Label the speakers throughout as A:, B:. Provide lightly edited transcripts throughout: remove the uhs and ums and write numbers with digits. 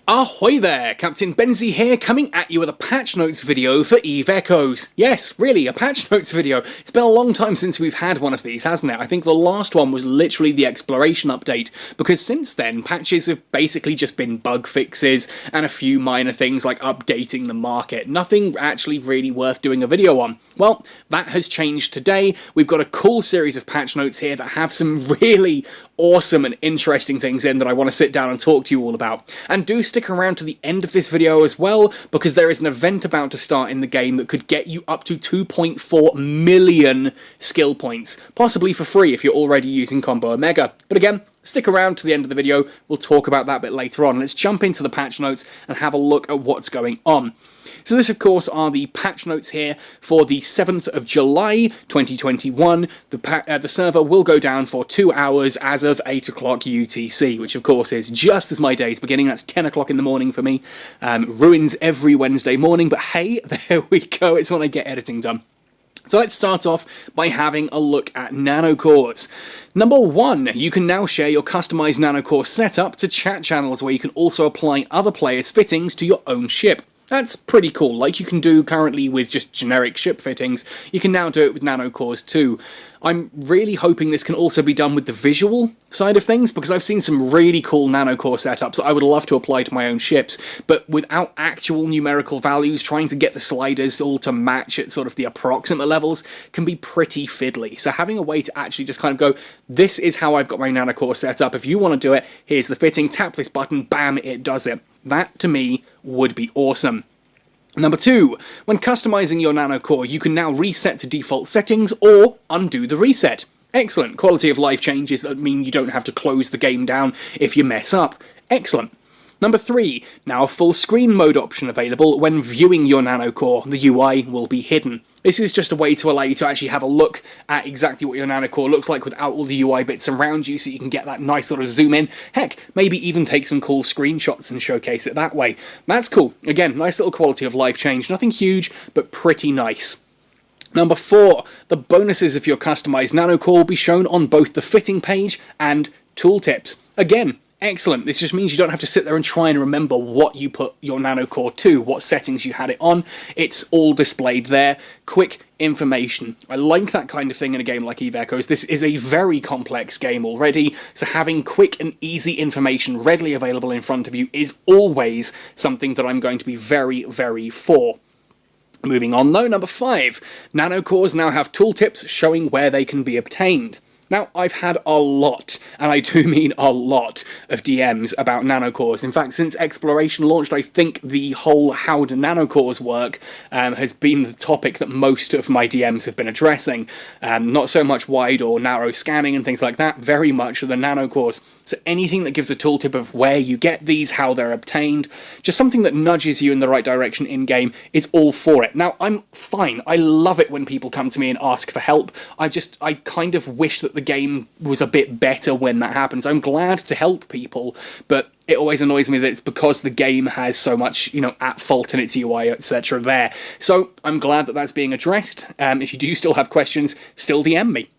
A: Ahoy there, Captain Benzie here, coming at you with a patch notes video for Eve Echoes. Yes, really, a patch notes video. It's been a long time since we've had one of these, hasn't it? I think the last one was literally the exploration update, because since then, patches have basically just been bug fixes and a few minor things like updating the market. Nothing actually really worth doing a video on. Well, that has changed today. We've got a cool series of patch notes here that have some really awesome and interesting things in that I want to sit down and talk to you all about. And do stick around to the end of this video as well, because there is an event about to start in the game that could get you up to 2.4 million skill points, possibly for free if you're already using Combo Omega. But again, stick around to the end of the video, we'll talk about that a bit later on. Let's jump into the patch notes and have a look at what's going on. So this, of course, are the patch notes here for the 7th of July 2021. The server will go down for 2 hours as of 8 o'clock UTC, which, of course, is just as my day's beginning. That's 10 o'clock in the morning for me. Ruins every Wednesday morning, but hey, there we go. It's when I get editing done. So let's start off by having a look at nanocores. Number one, you can now share your customized nanocore setup to chat channels where you can also apply other players' fittings to your own ship. That's pretty cool. Like you can do currently with just generic ship fittings, you can now do it with nanocores too. I'm really hoping this can also be done with the visual side of things, because I've seen some really cool nanocore setups that I would love to apply to my own ships, but without actual numerical values, trying to get the sliders all to match at sort of the approximate levels can be pretty fiddly. So having a way to actually just kind of go, this is how I've got my nanocore set up. If you want to do it, here's the fitting, tap this button, bam, it does it. That, to me, would be awesome. Number two, when customizing your nanocore, you can now reset to default settings or undo the reset. Excellent. Quality of life changes that mean you don't have to close the game down if you mess up. Excellent. Number three, now a full screen mode option available. When viewing your nanocore, the UI will be hidden. This is just a way to allow you to actually have a look at exactly what your nanocore looks like without all the UI bits around you, so you can get that nice sort of zoom in. Heck, maybe even take some cool screenshots and showcase it that way. That's cool. Again, nice little quality of life change. Nothing huge, but pretty nice. Number four, the bonuses of your customized nanocore will be shown on both the fitting page and tooltips. Again, excellent. This just means you don't have to sit there and try and remember what you put your nanocore to, what settings you had it on. It's all displayed there. Quick information. I like that kind of thing in a game like Eve Echoes. This is a very complex game already, so having quick and easy information readily available in front of you is always something that I'm going to be very, very for. Moving on though, number five. Nanocores now have tooltips showing where they can be obtained. Now, I've had a lot, and I do mean a lot, of DMs about nanocores. In fact, since Exploration launched, I think the whole how do nanocores work has been the topic that most of my DMs have been addressing. Not so much wide or narrow scanning and things like that, very much the nanocores. So anything that gives a tooltip of where you get these, how they're obtained, just something that nudges you in the right direction in-game is all for it. Now, I'm fine. I love it when people come to me and ask for help. I kind of wish that the game was a bit better when that happens. I'm glad to help people, but it always annoys me that it's because the game has so much, at fault in its UI, etc. there. So I'm glad that that's being addressed. If you do still have questions, still DM me.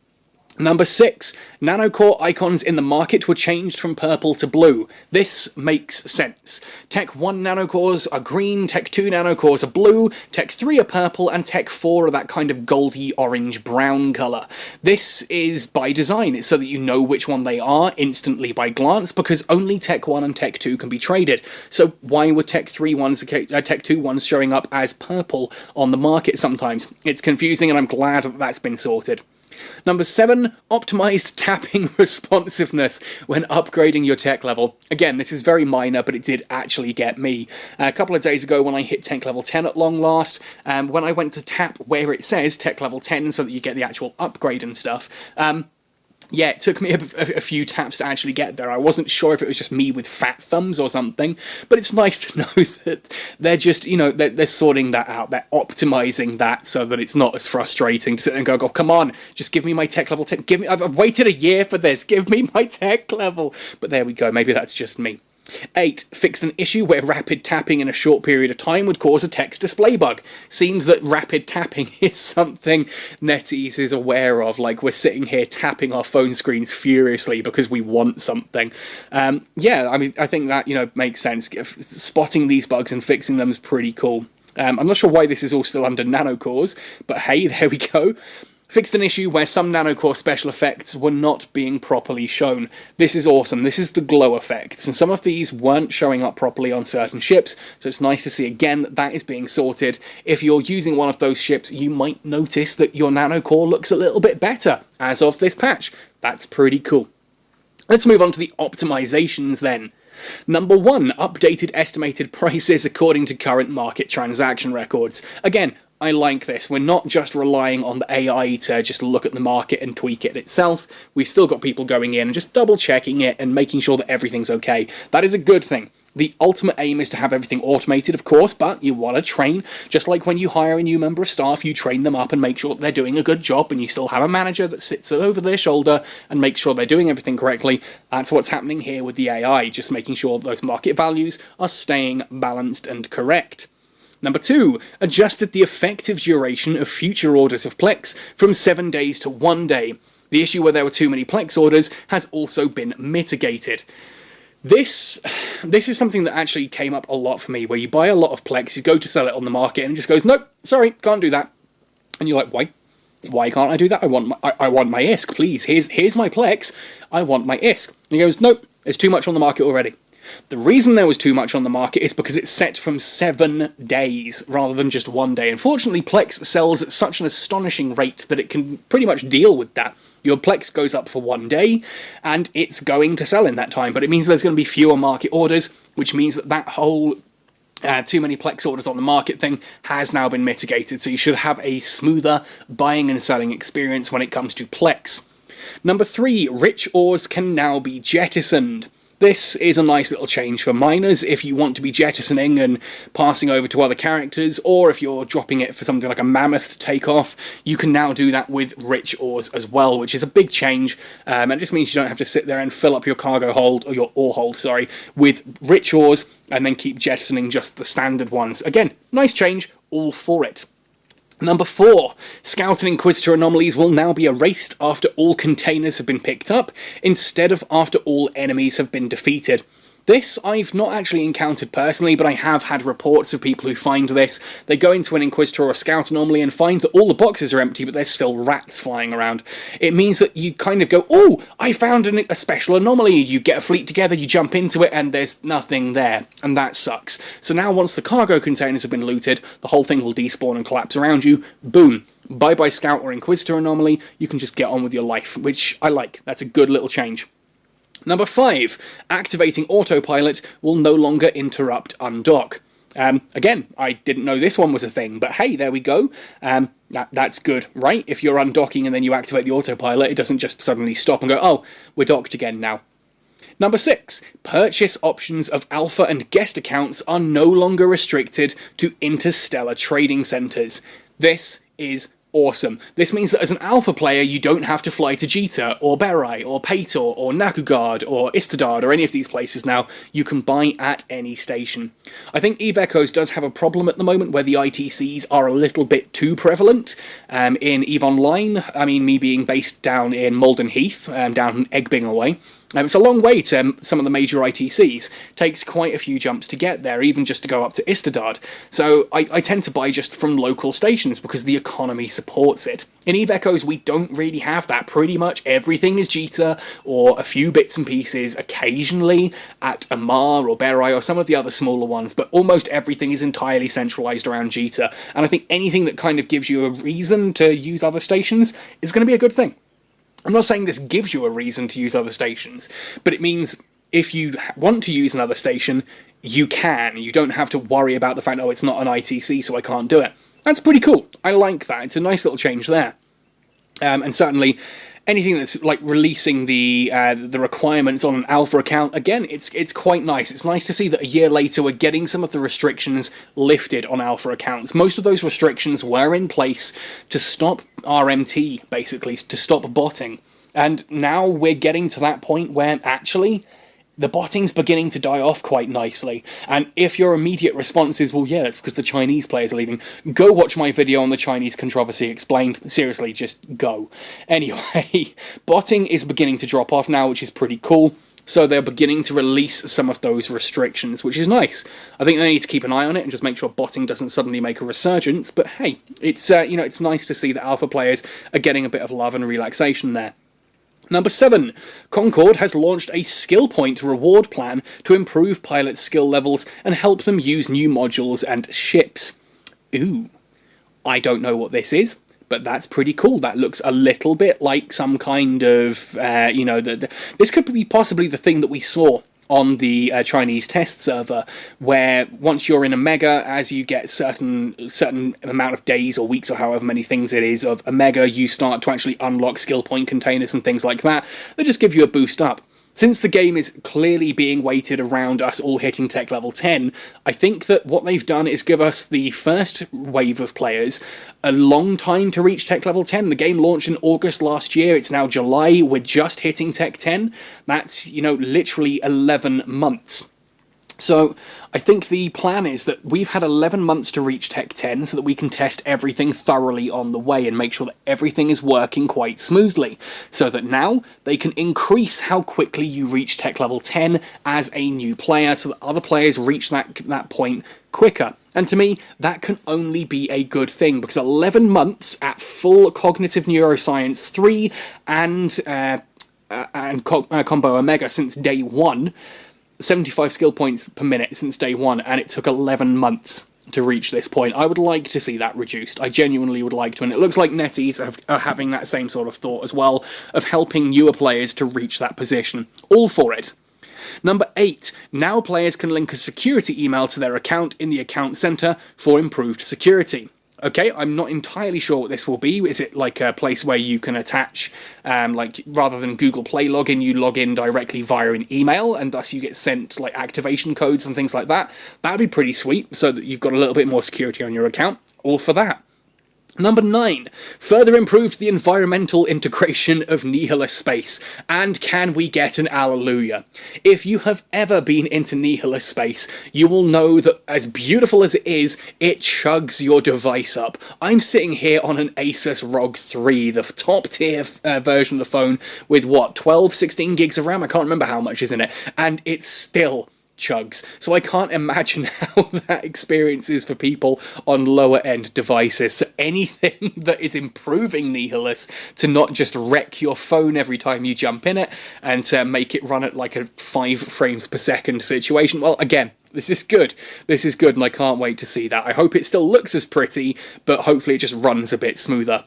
A: Number six, nanocore icons in the market were changed from purple to blue. This makes sense. Tech 1 nanocores are green, Tech 2 nanocores are blue, Tech 3 are purple, and Tech 4 are that kind of goldy orange-brown colour. This is by design. It's so that you know which one they are instantly by glance, because only Tech 1 and Tech 2 can be traded. So why were Tech 2 ones showing up as purple on the market sometimes? It's confusing, and I'm glad that that's been sorted. Number seven, optimized tapping responsiveness when upgrading your tech level. Again, this is very minor, but it did actually get me. A couple of days ago when I hit tech level 10 at long last, when I went to tap where it says tech level 10 so that you get the actual upgrade and stuff, yeah, it took me a few taps to actually get there. I wasn't sure if it was just me with fat thumbs or something, but it's nice to know that they're just, they're sorting that out. They're optimizing that so that it's not as frustrating to sit and go, oh, come on, just give me my tech level 10. I've waited a year for this. Give me my tech level. But there we go. Maybe that's just me. 8. Fixed an issue where rapid tapping in a short period of time would cause a text display bug. Seems that rapid tapping is something NetEase is aware of, like we're sitting here tapping our phone screens furiously because we want something. Yeah, I mean, I think that, makes sense. Spotting these bugs and fixing them is pretty cool. I'm not sure why this is all still under Nano cores, but hey, there we go. Fixed an issue where some nanocore special effects were not being properly shown. This is awesome. This is the glow effects, and some of these weren't showing up properly on certain ships, so it's nice to see again that that is being sorted. If you're using one of those ships, you might notice that your nanocore looks a little bit better as of this patch. That's pretty cool. Let's move on to the optimizations then. Number 1, updated estimated prices according to current market transaction records. Again, I like this. We're not just relying on the AI to just look at the market and tweak it itself. We've still got people going in and just double checking it and making sure that everything's okay. That is a good thing. The ultimate aim is to have everything automated, of course, but you want to train. Just like when you hire a new member of staff, you train them up and make sure that they're doing a good job, and you still have a manager that sits over their shoulder and makes sure they're doing everything correctly. That's what's happening here with the AI, just making sure that those market values are staying balanced and correct. Number 2, adjusted the effective duration of future orders of Plex from 7 days to 1 day. The issue where there were too many Plex orders has also been mitigated. This is something that actually came up a lot for me, where you buy a lot of Plex, you go to sell it on the market, and it just goes, nope, sorry, can't do that. And you're like, why? Why can't I do that? I want my ISK, please. Here's my Plex. I want my ISK. And he goes, nope, there's too much on the market already. The reason there was too much on the market is because it's set from 7 days rather than just 1 day. Unfortunately, Plex sells at such an astonishing rate that it can pretty much deal with that. Your Plex goes up for 1 day, and it's going to sell in that time, but it means there's going to be fewer market orders, which means that whole too many Plex orders on the market thing has now been mitigated, so you should have a smoother buying and selling experience when it comes to Plex. Number 3, rich ores can now be jettisoned. This is a nice little change for miners if you want to be jettisoning and passing over to other characters, or if you're dropping it for something like a mammoth to take off, you can now do that with rich ores as well, which is a big change, and it just means you don't have to sit there and fill up your cargo hold, or your ore hold, sorry, with rich ores and then keep jettisoning just the standard ones. Again, nice change, all for it. Number 4, Scout and Inquisitor anomalies will now be erased after all containers have been picked up, instead of after all enemies have been defeated. This I've not actually encountered personally, but I have had reports of people who find this. They go into an Inquisitor or a Scout anomaly and find that all the boxes are empty, but there's still rats flying around. It means that you kind of go, oh, I found a special anomaly. You get a fleet together, you jump into it, and there's nothing there. And that sucks. So now once the cargo containers have been looted, the whole thing will despawn and collapse around you. Boom. Bye-bye Scout or Inquisitor anomaly. You can just get on with your life, which I like. That's a good little change. Number 5, activating autopilot will no longer interrupt undock. Again, I didn't know this one was a thing, but hey, there we go. That's good, right? If you're undocking and then you activate the autopilot, it doesn't just suddenly stop and go, oh, we're docked again now. Number 6, purchase options of alpha and guest accounts are no longer restricted to interstellar trading centers. This is awesome. This means that as an alpha player, you don't have to fly to Jita, or Berai, or Pator, or Nakugard, or Istadard, or any of these places now. You can buy at any station. I think Eve Echoes does have a problem at the moment where the ITCs are a little bit too prevalent. In EVE Online, I mean, me being based down in Malden Heath, down Egbing away, it's a long way to some of the major ITCs. Takes quite a few jumps to get there, even just to go up to Istadard. So I tend to buy just from local stations because the economy supports it. In EVE Echoes, we don't really have that. Pretty much everything is Jita, or a few bits and pieces occasionally at Amar or Berai or some of the other smaller ones, but almost everything is entirely centralised around Jita. And I think anything that kind of gives you a reason to use other stations is going to be a good thing. I'm not saying this gives you a reason to use other stations, but it means if you want to use another station, you can. You don't have to worry about the fact, oh, it's not an ITC, so I can't do it. That's pretty cool. I like that. It's a nice little change there. And certainly, anything that's like releasing the requirements on an alpha account, again, it's quite nice. It's nice to see that a year later we're getting some of the restrictions lifted on alpha accounts. Most of those restrictions were in place to stop RMT, basically, to stop botting. And now we're getting to that point where actually the botting's beginning to die off quite nicely. And if your immediate response is, well, yeah, it's because the Chinese players are leaving, go watch my video on the Chinese controversy explained. Seriously, just go. Anyway, botting is beginning to drop off now, which is pretty cool. So they're beginning to release some of those restrictions, which is nice. I think they need to keep an eye on it and just make sure botting doesn't suddenly make a resurgence. But hey, it's it's nice to see that alpha players are getting a bit of love and relaxation there. Number 7. Concord has launched a skill point reward plan to improve pilot skill levels and help them use new modules and ships. Ooh, I don't know what this is, but that's pretty cool. That looks a little bit like some kind of, this could be possibly the thing that we saw on the Chinese test server, where once you're in a mega, as you get certain amount of days or weeks or however many things it is of a mega, you start to actually unlock skill point containers and things like that that just give you a boost up. Since the game is clearly being weighted around us all hitting tech level 10, I think that what they've done is give us the first wave of players a long time to reach tech level 10. The game launched in August last year, it's now July, we're just hitting tech 10. That's, literally 11 months. So I think the plan is that we've had 11 months to reach Tech 10 so that we can test everything thoroughly on the way and make sure that everything is working quite smoothly. So that now they can increase how quickly you reach Tech level 10 as a new player so that other players reach that point quicker. And to me, that can only be a good thing, because 11 months at full Cognitive Neuroscience 3 and Combo Omega since day 1, 75 skill points per minute since day 1, and it took 11 months to reach this point. I would like to see that reduced. I genuinely would like to, and it looks like NetEase are having that same sort of thought as well, of helping newer players to reach that position. All for it. Number 8. Now players can link a security email to their account in the account center for improved security. Okay, I'm not entirely sure what this will be. Is it like a place where you can attach, rather than Google Play login, you log in directly via an email, and thus you get sent like activation codes and things like that? That'd be pretty sweet, so that you've got a little bit more security on your account. All for that. Number 9. Further improved the environmental integration of Nihilus space. And can we get an alleluia? If you have ever been into Nihilus space, you will know that as beautiful as it is, it chugs your device up. I'm sitting here on an Asus ROG 3, the top tier version of the phone with what, 12, 16 gigs of RAM? I can't remember how much is in it. And it's still chugs. So I can't imagine how that experience is for people on lower end devices. So anything that is improving Nihilus to not just wreck your phone every time you jump in it and to make it run at like a 5 frames per second situation, well, again, this is good. This is good, and I can't wait to see that. I hope it still looks as pretty, but hopefully it just runs a bit smoother.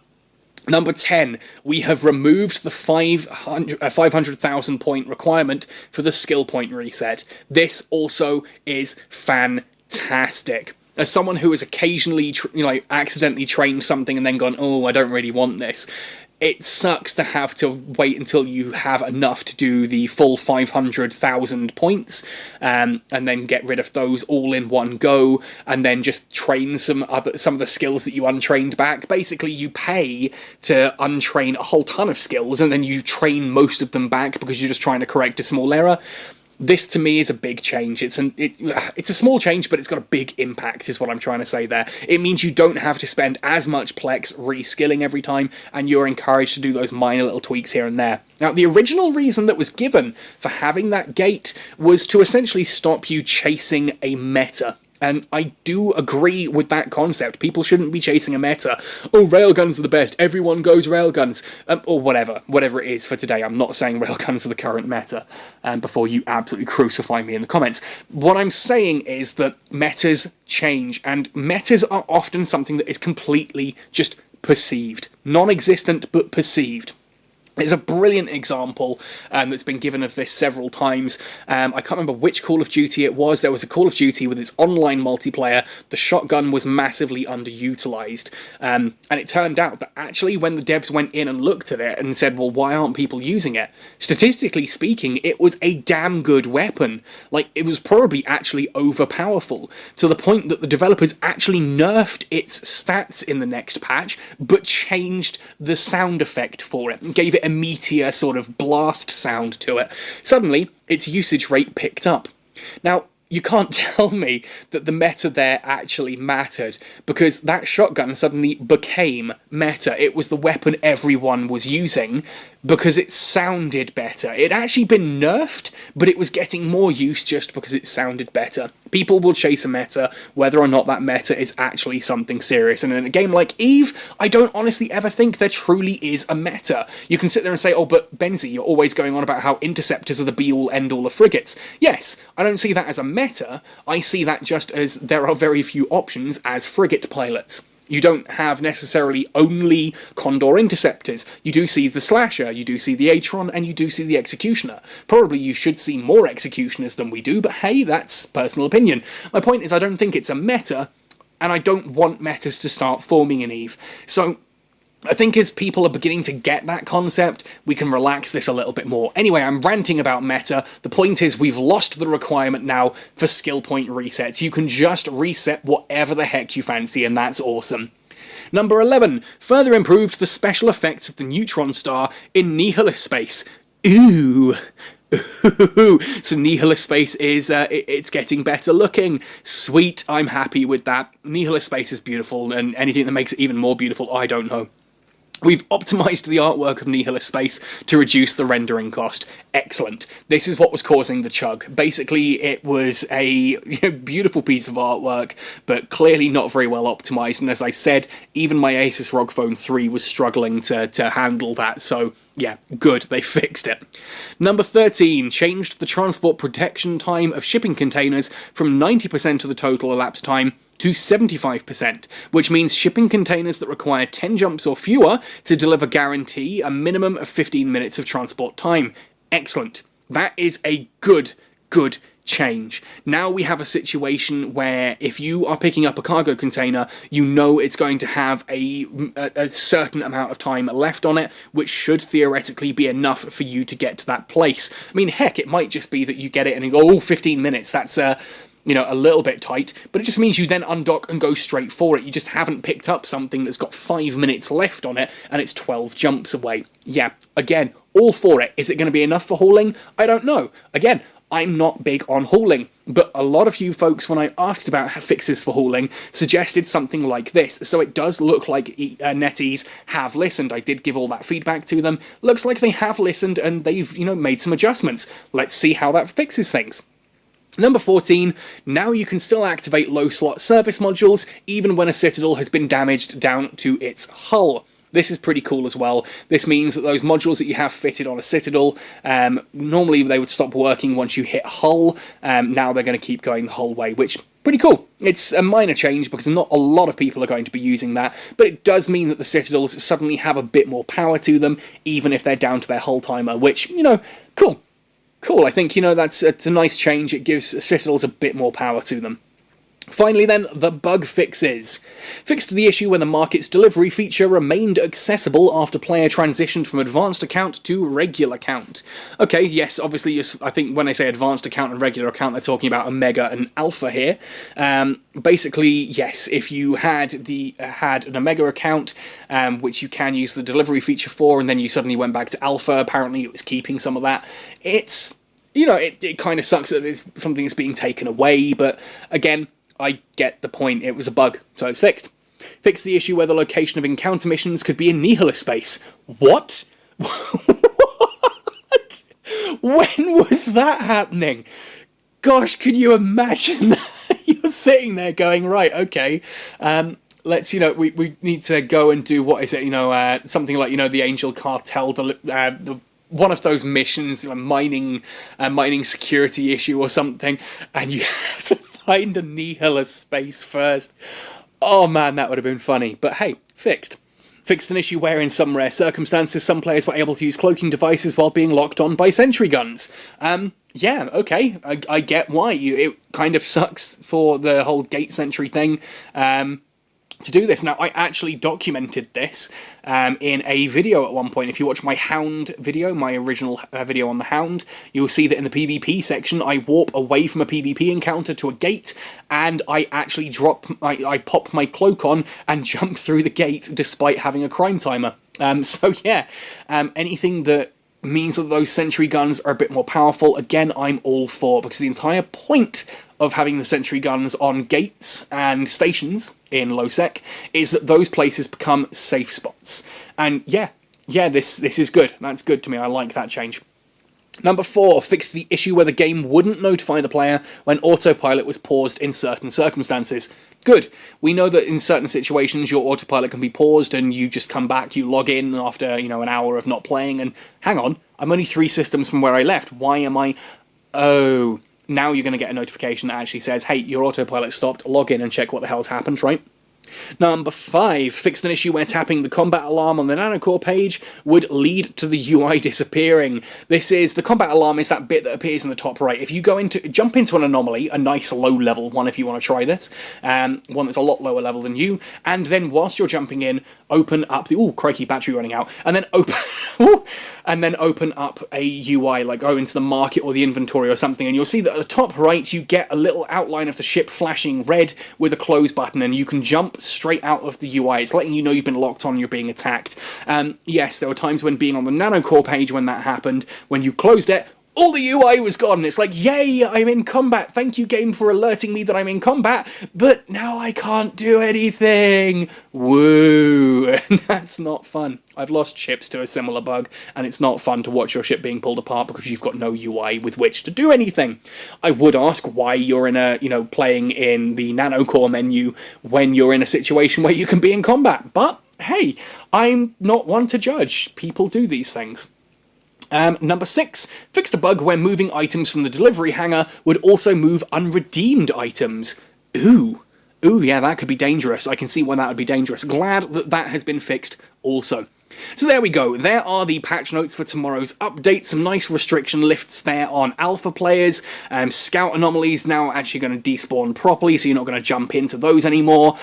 A: Number 10, we have removed the 500,000 point requirement for the skill point reset. This also is fantastic. As someone who has occasionally, accidentally trained something and then gone, oh, I don't really want this, it sucks to have to wait until you have enough to do the full 500,000 points, and then get rid of those all in one go, and then just train some of the skills that you untrained back. Basically, you pay to untrain a whole ton of skills, and then you train most of them back because you're just trying to correct a small error. This, to me, is a big change. It's a small change, but it's got a big impact, is what I'm trying to say there. It means you don't have to spend as much Plex reskilling every time, and you're encouraged to do those minor little tweaks here and there. Now, the original reason that was given for having that gate was to essentially stop you chasing a meta. And I do agree with that concept. People shouldn't be chasing a meta. Oh, railguns are the best. Everyone goes railguns. Or whatever it is for today. I'm not saying railguns are the current meta, before you absolutely crucify me in the comments. What I'm saying is that metas change, and metas are often something that is completely just perceived. Non-existent, but perceived. There's a brilliant example that's been given of this several times. I can't remember which Call of Duty it was. There was a Call of Duty with its online multiplayer. The shotgun was massively underutilized. And it turned out that actually when the devs went in and looked at it and said, well, why aren't people using it? Statistically speaking, it was a damn good weapon. Like, it was probably actually overpowerful, to the point that the developers actually nerfed its stats in the next patch, but changed the sound effect for it and gave it bit of meteor sort of blast sound to it. Suddenly, its usage rate picked up. Now, you can't tell me that the meta there actually mattered, because that shotgun suddenly became meta. It was the weapon everyone was using because it sounded better. It had actually been nerfed, but it was getting more use just because it sounded better. People will chase a meta whether or not that meta is actually something serious. And in a game like EVE, I don't honestly ever think there truly is a meta. You can sit there and say, oh, but Benzie, you're always going on about how interceptors are the be-all, end-all of frigates. Yes, I don't see that as a meta. I see that just as there are very few options as frigate pilots. You don't have necessarily only Condor interceptors. You do see the Slasher, you do see the Atron, and you do see the Executioner. Probably you should see more Executioners than we do, but hey, that's personal opinion. My point is I don't think it's a meta, and I don't want metas to start forming in EVE. So I think as people are beginning to get that concept, we can relax this a little bit more. Anyway, I'm ranting about meta. The point is we've lost the requirement now for skill point resets. You can just reset whatever the heck you fancy, and that's awesome. Number 11, further improved the special effects of the neutron star in Nihilist Space. Ooh. So Nihilist Space is, it's getting better looking. Sweet, I'm happy with that. Nihilist Space is beautiful, and anything that makes it even more beautiful, I don't know. We've optimised the artwork of Nihilist Space to reduce the rendering cost. Excellent. This is what was causing the chug. Basically, it was a beautiful piece of artwork, but clearly not very well optimised. And as I said, even my Asus ROG Phone 3 was struggling to handle that. So yeah, good, they fixed it. Number 13, changed the transport protection time of shipping containers from 90% of the total elapsed time to 75%, which means shipping containers that require 10 jumps or fewer to deliver guarantee a minimum of 15 minutes of transport time. Excellent. That is a good change. Now we have a situation where if you are picking up a cargo container, you know it's going to have a certain amount of time left on it, which should theoretically be enough for you to get to that place. I mean, heck, it might just be that you get it and you go, oh, 15 minutes, that's a little bit tight, but it just means you then undock and go straight for it. You just haven't picked up something that's got 5 minutes left on it, and it's 12 jumps away. Yeah, again, all for it. Is it going to be enough for hauling? I don't know. Again, I'm not big on hauling, but a lot of you folks, when I asked about fixes for hauling, suggested something like this. So it does look like NetEase have listened. I did give all that feedback to them. Looks like they have listened, and they've, made some adjustments. Let's see how that fixes things. Number 14, now you can still activate low-slot service modules, even when a Citadel has been damaged down to its hull. This is pretty cool as well. This means that those modules that you have fitted on a Citadel, normally they would stop working once you hit hull. Now they're going to keep going the whole way, which pretty cool. It's a minor change because not a lot of people are going to be using that, but it does mean that the Citadels suddenly have a bit more power to them, even if they're down to their hull timer, which, cool. Cool, I think, it's a nice change. It gives Citadels a bit more power to them. Finally then, the bug fixes. Fixed the issue when the market's delivery feature remained accessible after player transitioned from advanced account to regular account. Okay, yes, obviously, I think when they say advanced account and regular account, they're talking about Omega and Alpha here. Basically, yes, if you had an Omega account, which you can use the delivery feature for, and then you suddenly went back to Alpha, apparently it was keeping some of that. It's, it kind of sucks that it's something that's being taken away, but again, I get the point. It was a bug, so it's fixed. Fixed the issue where the location of encounter missions could be in Nihilist Space. What? What? When was that happening? Gosh, can you imagine that? You're sitting there going, right, okay, let's, we need to go and do, what is it, something like, the Angel Cartel, one of those missions, mining security issue or something, and you have to find a Nihilist Space first. Oh man, that would have been funny. But hey, fixed. Fixed an issue where in some rare circumstances some players were able to use cloaking devices while being locked on by sentry guns. Yeah, okay, I get why. It kind of sucks for the whole gate sentry thing. To do this. Now, I actually documented this in a video at one point. If you watch my Hound video, my original video on the Hound, you'll see that in the PvP section, I warp away from a PvP encounter to a gate, and I actually I pop my cloak on and jump through the gate despite having a crime timer. So yeah, anything that means that those sentry guns are a bit more powerful, again, I'm all for, because the entire point of having the sentry guns on gates and stations in low sec is that those places become safe spots. And yeah, this is good. That's good to me. I like that change. Number 4, fixed the issue where the game wouldn't notify the player when autopilot was paused in certain circumstances. Good. We know that in certain situations your autopilot can be paused and you just come back, you log in after, an hour of not playing, and hang on, I'm only 3 systems from where I left. Why am I... Oh, now you're going to get a notification that actually says, hey, your autopilot stopped, log in and check what the hell's happened, right? Number 5, fixed an issue where tapping the combat alarm on the Nanocore page would lead to the UI disappearing. This is, the combat alarm is that bit that appears in the top right. If you jump into an anomaly, a nice low level one if you want to try this, one that's a lot lower level than you, and then whilst you're jumping in, open up the, ooh, crikey, battery running out, and then open up a UI, like go into the market or the inventory or something, and you'll see that at the top right you get a little outline of the ship flashing red with a close button, and you can jump straight out of the UI. It's letting you know you've been locked on, you're being attacked. Yes, there were times when being on the Nanocore page when that happened, when you closed it, all the UI was gone. It's like, yay, I'm in combat. Thank you, game, for alerting me that I'm in combat, but now I can't do anything. Woo. And that's not fun. I've lost ships to a similar bug, and it's not fun to watch your ship being pulled apart because you've got no UI with which to do anything. I would ask why you're in a, playing in the Nanocore menu when you're in a situation where you can be in combat, but hey, I'm not one to judge. People do these things. Number 6, fixed a bug where moving items from the delivery hangar would also move unredeemed items. Ooh, yeah, that could be dangerous. I can see why that would be dangerous. Glad that that has been fixed also. So there we go, there are the patch notes for tomorrow's update, some nice restriction lifts there on alpha players, scout anomalies now actually going to despawn properly, so you're not going to jump into those anymore,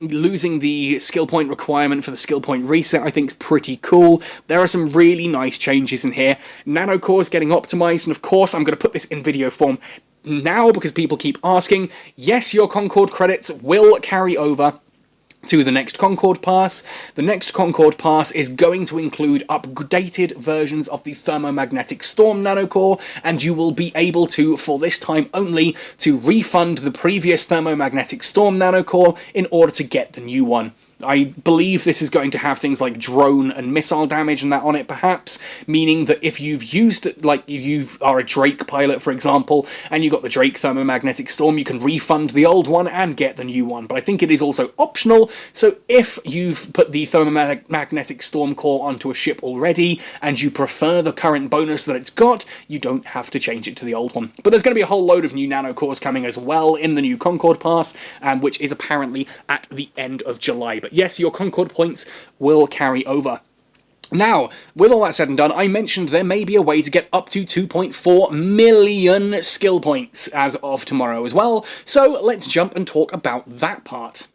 A: losing the skill point requirement for the skill point reset I think is pretty cool. There are some really nice changes in here, Nanocore's getting optimized, and of course I'm going to put this in video form now because people keep asking. Yes, your Concord credits will carry over to the next Concord pass. The next Concord pass is going to include updated versions of the Thermomagnetic Storm Nanocore, and you will be able to, for this time only, to refund the previous Thermomagnetic Storm Nanocore in order to get the new one. I believe this is going to have things like drone and missile damage and that on it, perhaps, meaning that if you've used, like, you are a Drake pilot, for example, and you got the Drake Thermomagnetic Storm, you can refund the old one and get the new one. But I think it is also optional, so if you've put the Thermomagnetic Storm core onto a ship already, and you prefer the current bonus that it's got, you don't have to change it to the old one. But there's going to be a whole load of new Nano cores coming as well in the new Concord pass, which is apparently at the end of July. But yes, your Concord points will carry over. Now, with all that said and done, I mentioned there may be a way to get up to 2.4 million skill points as of tomorrow as well, so let's jump and talk about that part.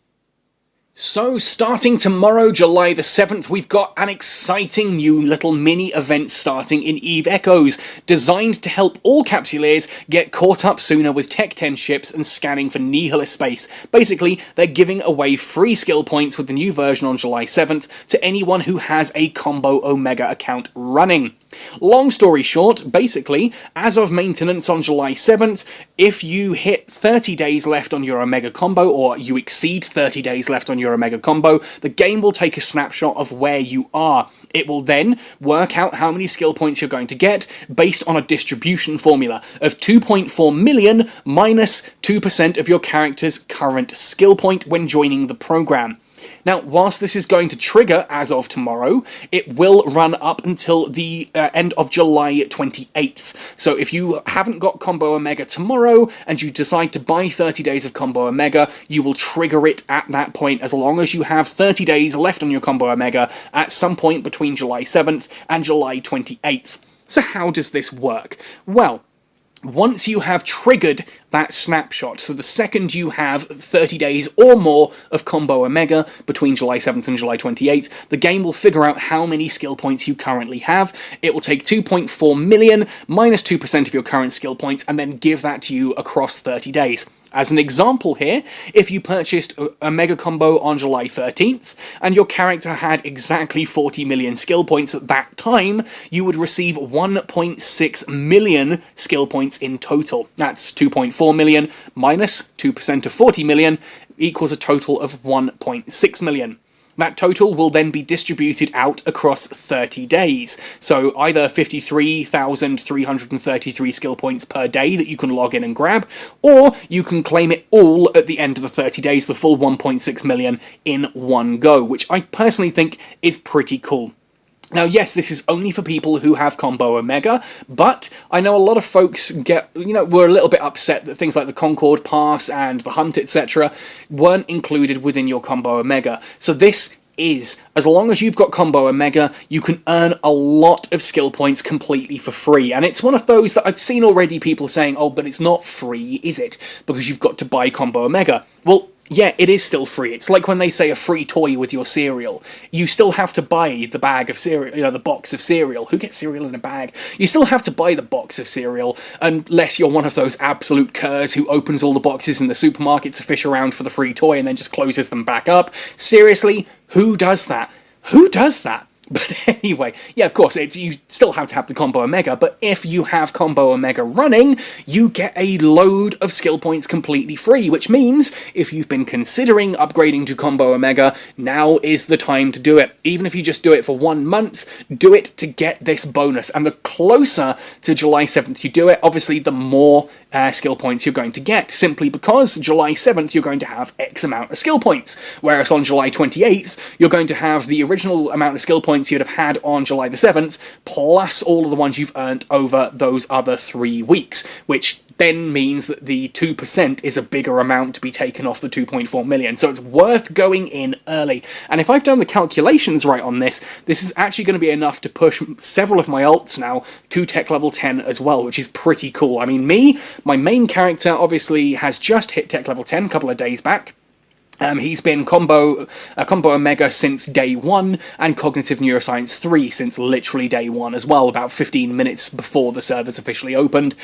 A: So, starting tomorrow, July the 7th, we've got an exciting new little mini-event starting in EVE Echoes, designed to help all Capsuleers get caught up sooner with Tech 10 ships and scanning for Nihilist space. Basically, they're giving away free skill points with the new version on July 7th to anyone who has a Combo Omega account running. Long story short, basically, as of maintenance on July 7th, if you hit 30 days left on your Omega combo, or you exceed 30 days left on your Omega combo, the game will take a snapshot of where you are. It will then work out how many skill points you're going to get based on a distribution formula of 2.4 million minus 2% of your character's current skill point when joining the program. Now, whilst this is going to trigger as of tomorrow, it will run up until the end of July 28th. So if you haven't got Combo Omega tomorrow, and you decide to buy 30 days of Combo Omega, you will trigger it at that point, as long as you have 30 days left on your Combo Omega at some point between July 7th and July 28th. So how does this work? Well, once you have triggered that snapshot, so the second you have 30 days or more of Combo Omega between July 7th and July 28th, the game will figure out how many skill points you currently have. It will take 2.4 million minus 2% of your current skill points and then give that to you across 30 days. As an example here, if you purchased a mega combo on July 13th, and your character had exactly 40 million skill points at that time, you would receive 1.6 million skill points in total. That's 2.4 million minus 2% of 40 million equals a total of 1.6 million. That total will then be distributed out across 30 days. So either 53,333 skill points per day that you can log in and grab, or you can claim it all at the end of the 30 days, the full 1.6 million in one go, which I personally think is pretty cool. Now, yes, this is only for people who have Combo Omega, but I know a lot of folks were a little bit upset that things like the Concord Pass and the Hunt, etc. weren't included within your Combo Omega. So this is, as long as you've got Combo Omega, you can earn a lot of skill points completely for free. And it's one of those that I've seen already people saying, oh, but it's not free, is it? Because you've got to buy Combo Omega. Well, yeah, it is still free. It's like when they say a free toy with your cereal. You still have to buy the bag of cereal, the box of cereal. Who gets cereal in a bag? You still have to buy the box of cereal, unless you're one of those absolute curs who opens all the boxes in the supermarket to fish around for the free toy and then just closes them back up. Seriously, who does that? Who does that? But anyway, yeah, of course, you still have to have the Combo Omega, but if you have Combo Omega running, you get a load of skill points completely free, which means if you've been considering upgrading to Combo Omega, now is the time to do it. Even if you just do it for 1 month, do it to get this bonus. And the closer to July 7th you do it, obviously the more skill points you're going to get, simply because July 7th you're going to have X amount of skill points, whereas on July 28th you're going to have the original amount of skill points you'd have had on July the 7th, plus all of the ones you've earned over those other 3 weeks, which then means that the 2% is a bigger amount to be taken off the 2.4 million, so it's worth going in early. And if I've done the calculations right on this, this is actually going to be enough to push several of my alts now to tech level 10 as well, which is pretty cool. I mean, my main character obviously has just hit tech level 10 a couple of days back. He's been Combo Omega since day 1, and Cognitive Neuroscience 3 since literally day 1 as well, about 15 minutes before the servers officially opened,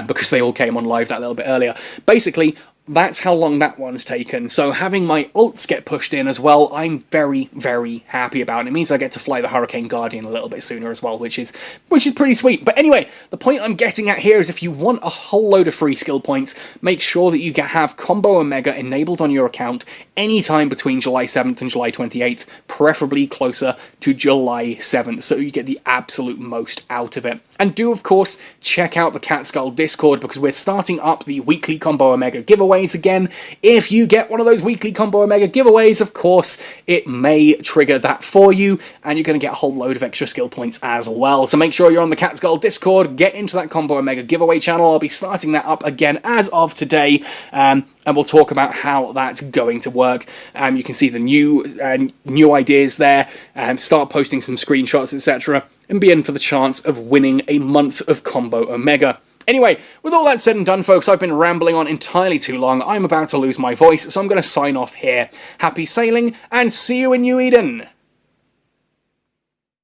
A: because they all came on live that little bit earlier. Basically, that's how long that one's taken, so having my ults get pushed in as well, I'm very, very happy about. It means I get to fly the Hurricane Guardian a little bit sooner as well, which is pretty sweet. But anyway, the point I'm getting at here is if you want a whole load of free skill points, make sure that you have Combo Omega enabled on your account anytime between July 7th and July 28th, preferably closer to July 7th, so you get the absolute most out of it. And do, of course, check out the Cat Skull Discord, because we're starting up the weekly Combo Omega giveaways again. If you get one of those weekly Combo Omega giveaways, of course, it may trigger that for you, and you're going to get a whole load of extra skill points as well. So make sure you're on the Cat Skull Discord, get into that Combo Omega giveaway channel. I'll be starting that up again as of today, and we'll talk about how that's going to work. You can see the new ideas there, start posting some screenshots, etc., and be in for the chance of winning a month of Combo Omega. Anyway, with all that said and done, folks, I've been rambling on entirely too long. I'm about to lose my voice, so I'm going to sign off here. Happy sailing, and see you in New Eden!